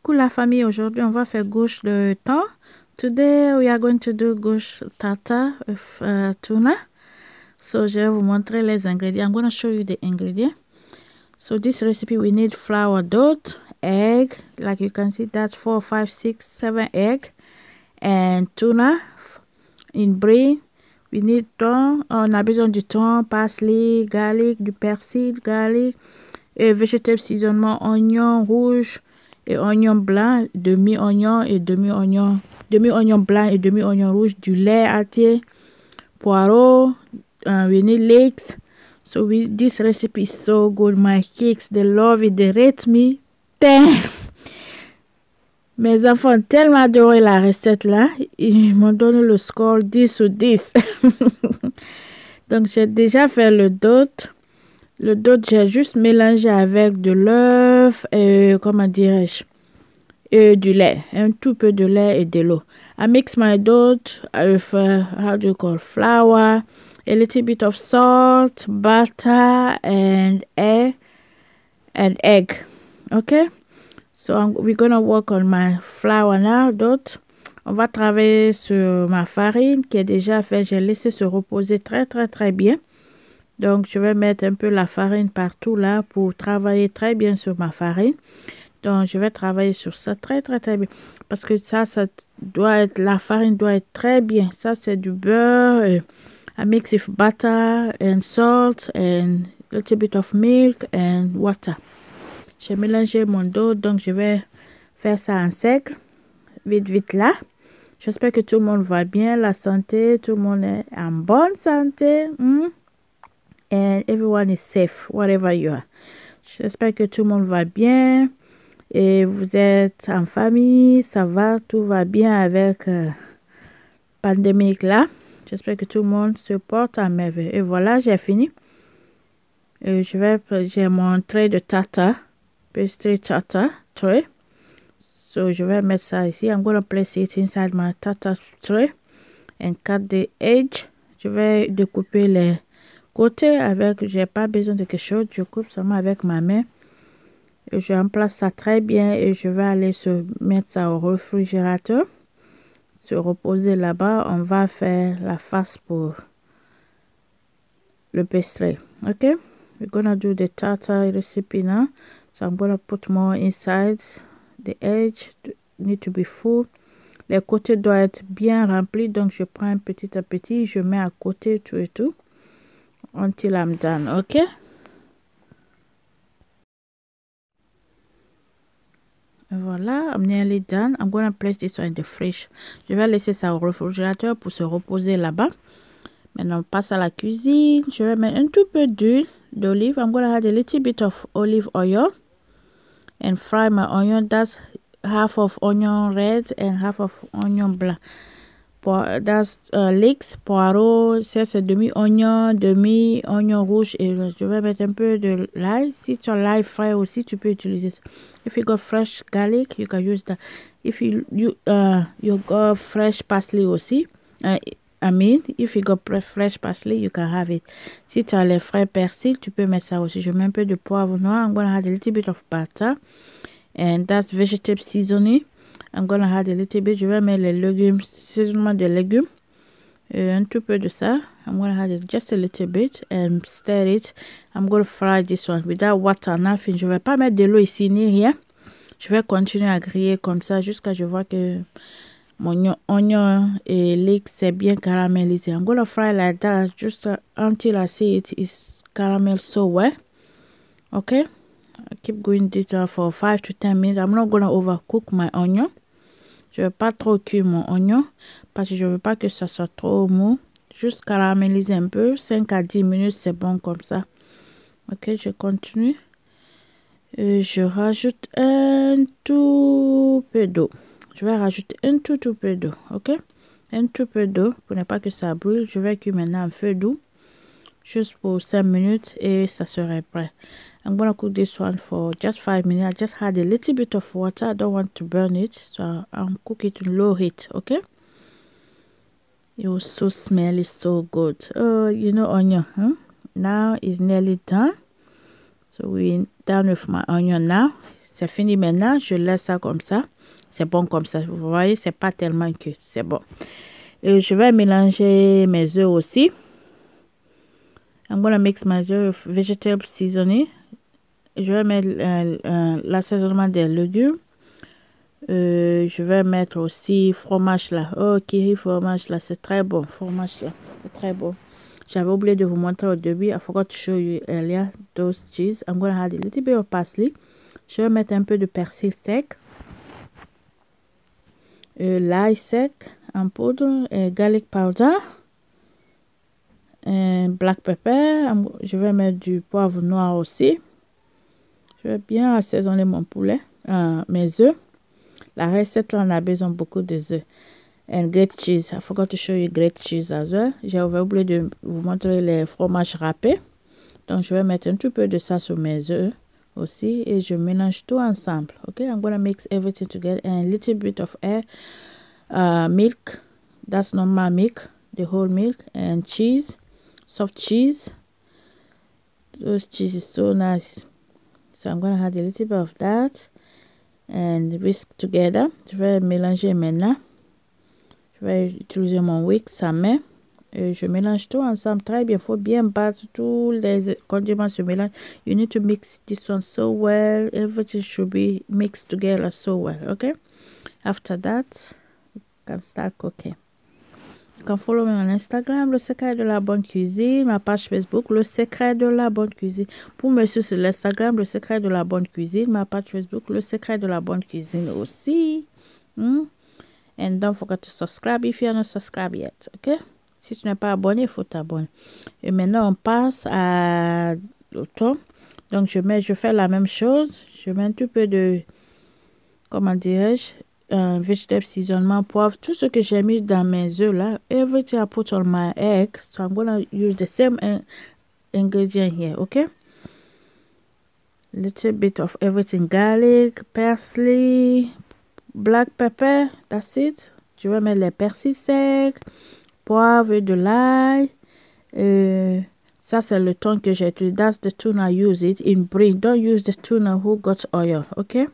Coucou la famille, aujourd'hui on va faire gauche de thon. Today we are going to do gauche tartare with tuna. So je vais vous montrer les ingrédients. I'm going to show you the ingredient. So this recipe we need flour dough, egg, like you can see that's 4, 5, 6, 7 egg, and tuna in brain. We need thon, on a besoin du thon, parsley, garlic, du persil, garlic, et vegetable seasonnement, oignon rouge et oignon blanc, demi-oignon et demi-oignon, demi-oignon blanc et demi-oignon rouge, du lait entier, poireaux, we need leeks. So this recipe is so good. My kids, they love it, they rate me 10. Mes enfants ont tellement adoré la recette là, ils m'ont donné le score 10 sur 10. Donc j'ai déjà fait le dot. Le dot, j'ai juste mélangé avec de l'œuf et, comment dirais-je, et du lait. Un tout peu de lait et de l'eau. I mix my dough with, how do you call, flour, a little bit of salt, butter, and egg. Okay? So we're gonna work on my flour now, dough. On va travailler sur ma farine qui est déjà faite. J'ai laissé se reposer très, très, très bien. Donc, je vais mettre un peu la farine partout là pour travailler très bien sur ma farine. Donc, je vais travailler sur ça très, très, très bien. Parce que ça doit être, la farine doit être très bien. Ça, c'est du beurre. I mix with butter and salt and a little bit of milk and water. J'ai mélangé mon dough, donc je vais faire ça en sec. Vite, vite là. J'espère que tout le monde va bien, la santé, tout le monde est en bonne santé. And everyone is safe, wherever you are. J'espère que tout le monde va bien et vous êtes en famille, ça va, tout va bien avec pandémie là. J'espère que tout le monde se porte à merveille. Et voilà, j'ai fini. J'ai mon tray de tartare, pastry tartare tray. So je vais mettre ça ici. I'm going to place it inside my tartare tray and cut the edge. Je vais découper les côté avec, j'ai pas besoin de quelque chose, je coupe seulement avec ma main et je remplace ça très bien et je vais aller mettre ça au réfrigérateur, se reposer là-bas. On va faire la face pour le pastry. Okay, we're gonna do the tartare recipe now, so I'm gonna put more inside. The edge need to be full, les côtés doivent être bien remplis, donc je prends petit à petit, je mets à côté tout et tout until I'm done. Okay, voilà, I'm nearly done. I'm gonna place this one in the fridge. Je vais laisser ça au réfrigérateur pour se reposer là-bas. Maintenant on passe à la cuisine. Je vais mettre un tout peu d'huile d'olive. I'm gonna add a little bit of olive oil and fry my onion. That's half of onion red and half of onion blanc. That's leeks, poireaux, c'est demi-oignon, demi-oignon rouge et je vais mettre un peu de l'ail. Si tu as l'ail frais aussi, tu peux utiliser ça. If you got fresh garlic, you can use that. If you got fresh parsley aussi, if you got fresh parsley, you can have it. Si tu as les frais persil, tu peux mettre ça aussi. Je mets un peu de poivre noir. I'm gonna add a little bit of butter and that's vegetable seasoning. I'm gonna add a little bit. Je vais mettre les légumes, assaisonnement de légumes. Un tout peu de ça. I'm gonna add just a little bit and stir it. I'm gonna fry this one without water, nothing. Je vais pas mettre de l'eau ici ni rien. Je vais continuer à griller comme ça jusqu'à ce que je vois que mon oignon et leeks c'est bien caramélisé. I'm gonna fry like that just until I see it is caramel so well. Okay. I keep going this for 5 to 10 minutes. I'm not gonna overcook my onion. Je vais pas trop cuire mon oignon parce que je veux pas que ça soit trop mou. Juste caraméliser un peu. 5 à 10 minutes, c'est bon comme ça. Ok, je continue. Je rajoute un tout peu d'eau. Je vais rajouter un tout peu d'eau. Ok, un tout peu d'eau pour ne pas que ça brûle. Je vais cuire maintenant un feu doux. Juste pour 5 minutes et ça serait prêt. I'm gonna cook this one for just 5 minutes. I just add a little bit of water. I don't want to burn it, so I'll cook it in low heat. Okay. It was so smelly, so good. Oh, you know onion. Now it's nearly done. So we're done with my onion now. c'est fini maintenant. Je laisse ça comme ça. C'est bon comme ça. Vous voyez, c'est pas tellement que c'est bon. Et je vais mélanger mes œufs aussi. I'm gonna mix my vegetable seasoning. Je vais mettre l'assaisonnement des légumes. Je vais mettre aussi fromage là. Oh, kiri fromage là, c'est très bon. Fromage là, c'est très bon. J'avais oublié de vous montrer au début. I forgot to show you earlier those cheese. I'm gonna add a little bit of parsley. Je vais mettre un peu de persil sec. L'ail sec en poudre. Garlic powder. Black pepper. Je vais mettre du poivre noir aussi. Je vais bien assaisonner mon poulet, mes œufs. La recette là, on a besoin beaucoup de œufs. And great cheese. I forgot to show you great cheese as well. J'ai oublié de vous montrer les fromages râpés. Donc, je vais mettre un petit peu de ça sur mes œufs aussi. Et je mélange tout ensemble. Ok, I'm gonna mix everything together. And a little bit of milk. That's normal milk. The whole milk. And cheese. Soft cheese. Those cheese is so nice. So I'm gonna add a little bit of that. And whisk together. Je vais mélanger maintenant. Je vais utiliser mon whisk à main. Et je mélange tout ensemble très bien. Il faut bien battre tous les condiments se mélangent. You need to mix this one so well. Everything should be mixed together so well. Okay? After that, you can start cooking. You can follow me on Instagram, Le Secret de la Bonne Cuisine. Ma page Facebook, Le Secret de la Bonne Cuisine. Pour me suivre sur l'Instagram, Le Secret de la Bonne Cuisine. Ma page Facebook, Le Secret de la Bonne Cuisine aussi. And don't forget to subscribe if you are not subscribed yet. Okay? Si tu n'es pas abonné, il faut t'abonner. Et maintenant, on passe à l'automne. Donc, je fais la même chose. Je mets un petit peu de, comment dirais-je, vegetable seasonement, poivre, tout ce que j'ai mis dans mes œufs là. Everything I put on my eggs. So I'm going to use the same ingredient here, okay? Little bit of everything. Garlic, parsley, black pepper. That's it. Je vais mettre les persils secs. Poivre et de l'ail. Ça, c'est le thon que j'ai utilisé. That's the tuna I use it in bring. Don't use the tuna who got oil, okay?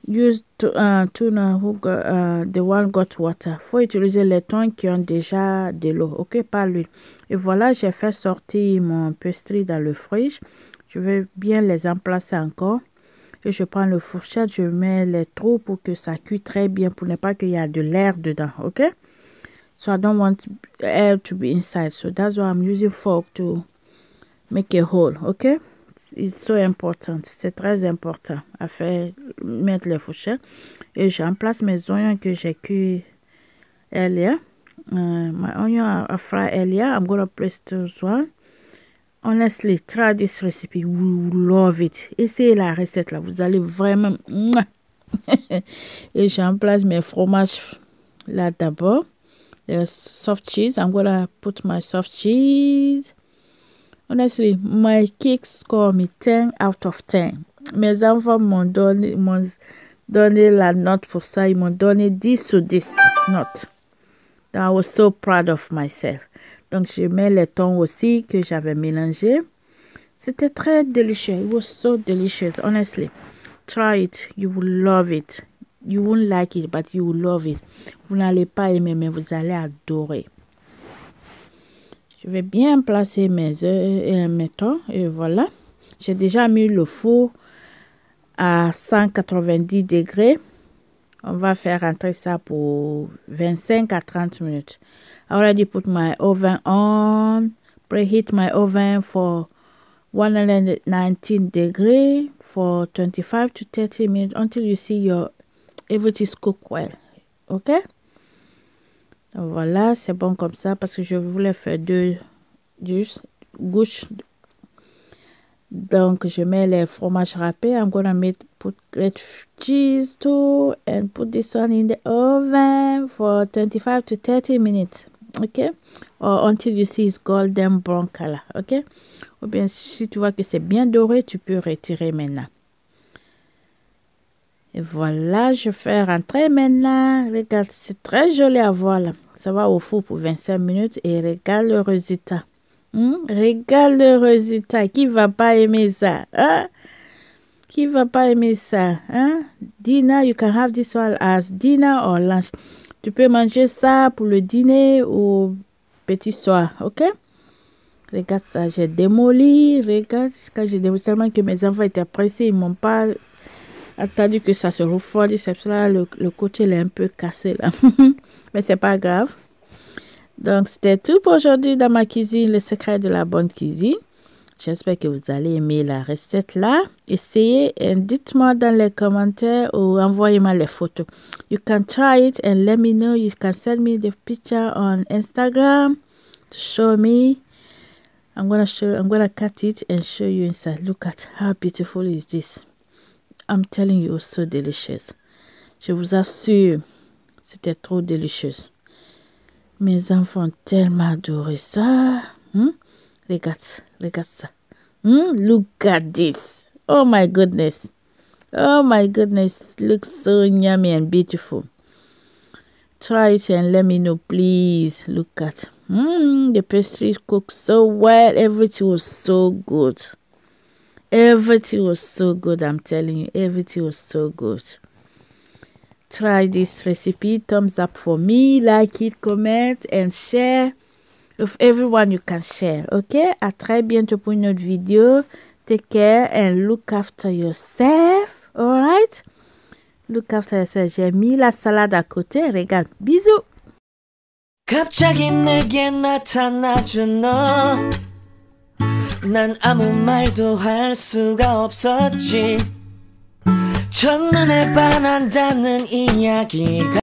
Use tuna who got, the one got water. Faut utiliser les thons qui ont déjà de l'eau, ok? Pas l'huile. Et voilà, j'ai fait sortir mon pastry dans le fridge. Je vais bien les emplacer encore. Et je prends le fourchette, je mets les trous pour que ça cuit très bien, pour ne pas qu'il y ait de l'air dedans, ok? So I don't want air to be inside. So that's why I'm using fork to make a hole. Okay? It's so important. C'est très important à faire, mettre les fourchettes. Et j'en place mes oignons que j'ai cuits earlier. My onion are fried earlier. I'm going to place those one. Honestly, try this recipe. You will love it. Essayez la recette là. Vous allez vraiment... Et j'en place mes fromages là d'abord. The soft cheese. I'm gonna put my soft cheese. Honestly, my kids score me 10 out of 10. Mes enfants m'ont donné la note pour ça. Ils m'ont donné 10 sur 10 notes. I was so proud of myself. Donc, je mets les thons aussi que j'avais mélangé. C'était très délicieux. It was so delicious, honestly. Try it. You will love it. You won't like it, but you will love it. Vous n'allez pas aimer, mais vous allez adorer. Je vais bien placer mes œufs et mes thons. Et voilà. J'ai déjà mis le four à 190 degrés. On va faire rentrer ça pour 25 à 30 minutes. I already put my oven on. Preheat my oven for 119 degrés for 25 to 30 minutes until you see your everything's cooked well. Ok? Voilà, c'est bon comme ça parce que je voulais faire deux gouches. Donc, je mets les fromages râpés. I'm gonna put great cheese too and put this one in the oven for 25 to 30 minutes. Okay? Or until you see it's golden brown color. Okay? Ou bien, si tu vois que c'est bien doré, tu peux retirer maintenant. Et voilà, je fais rentrer maintenant. Regarde, c'est très joli à voir là. Ça va au four pour 25 minutes et regarde le résultat. Regarde le résultat. Qui va pas aimer ça? Hein? Qui va pas aimer ça, hein? Dinner, you can have this one as dinner or lunch. Tu peux manger ça pour le dîner ou petit soir, ok? Regarde ça, j'ai démoli. Regarde, quand j'ai démoli, tellement que mes enfants étaient pressés, ils m'ont pas attendu que ça se refroidisse. C'est là, le côté il est un peu cassé là. Mais c'est pas grave. Donc, c'était tout pour aujourd'hui dans ma cuisine, le secret de la bonne cuisine. J'espère que vous allez aimer la recette là. Essayez et dites-moi dans les commentaires ou envoyez-moi les photos. You can try it and let me know. You can send me the picture on Instagram to show me. I'm gonna cut it and show you inside. Look at how beautiful is this. I'm telling you, it's so delicious. Je vous assure, c'était trop délicieux. Mes enfants ont tellement adoré ça. Regarde ça. Look at this. Oh my goodness. Oh my goodness. Looks so yummy and beautiful. Try it and let me know, please. Look at. The pastry cooked so well. Everything was so good. Everything was so good. I'm telling you, everything was so good. Try this recipe. Thumbs up for me. Like it, comment, and share. With everyone you can share. Okay? À très bientôt pour une autre vidéo. Take care and look after yourself. Alright? Look after yourself. J'ai mis la salade à côté. Regarde. Bisous. 갑자기 내게 나타나준 너. 난 아무 말도 할 수가 없었지. 첫눈에 반한다는 이야기가